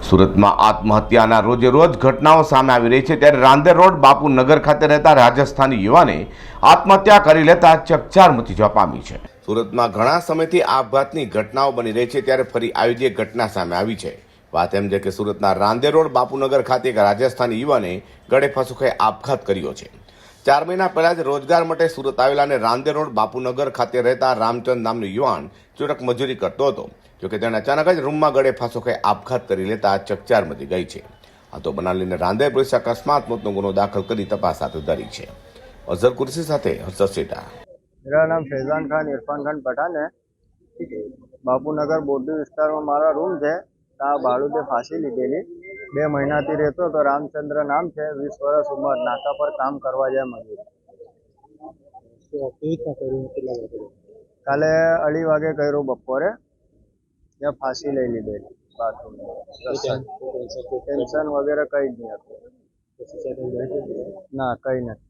સુરતમાં આત્મહત્યાના રોજે રોજ ઘટનાઓ સામે આવી રહી છે, ત્યારે રાંદેર રોડ બાપુનગર ખાતે રહેતા રાજસ્થાની યુવાને આત્મહત્યા કરી લેતા ચકચાર મચી જવા પામી છે। સુરતમાં ઘણા સમયથી આપઘાતની ઘટનાઓ બની રહી છે, ત્યારે ફરી આવી જ એક ઘટના સામે આવી છે। વાત એમ છે કે સુરતના રાંદેર રોડ બાપુનગર ખાતે એક રાજસ્થાની યુવાને ગળે ફાંસો ખાઈ આપઘાત કર્યો છે। 4 મહિના પહેલા જ રોજગાર માટે સુરત આવેલા અને રાંદેર રોડ બાપુનગર ખાતે રહેતા રામચંદ નામનો યુવાન ચોરક મજૂરી કરતો હતો, જોકે તેણે અચાનક જ રૂમમાં ગળે ફાંસો ખાઈ આપઘાત કરી લેતા ચકચાર મચી ગઈ છે। આ તો બનાવ લઈને રાંદેર પોલીસે અકસ્માત મોતનો ગુનો દાખલ કરી તપાસ હાથ ધરી છે। અઝર કુર્સી સાથે હર્ષદ સેઠા। मेरा नाम फैजान खान इरफान खान पठान है। बापूनगर बोर्डी विस्तार में मारा रूम है। ત્યાં ભાડું ફાંસી લીધેલી 2 મહિનાથી રહેતો તો રામચંદ્ર નામ છે, 20 વર્ષ ઉંમર, નાકા પર કામ કરવા જાય મજૂરી। કાલે 2:30 વાગે કર્યું બપોરે, ત્યાં ફાંસી લઈ લીધેલી બાથરૂમમાં। ટેન્શન વગેરે કઈ જ નહીં હતું, ના કઈ નથી।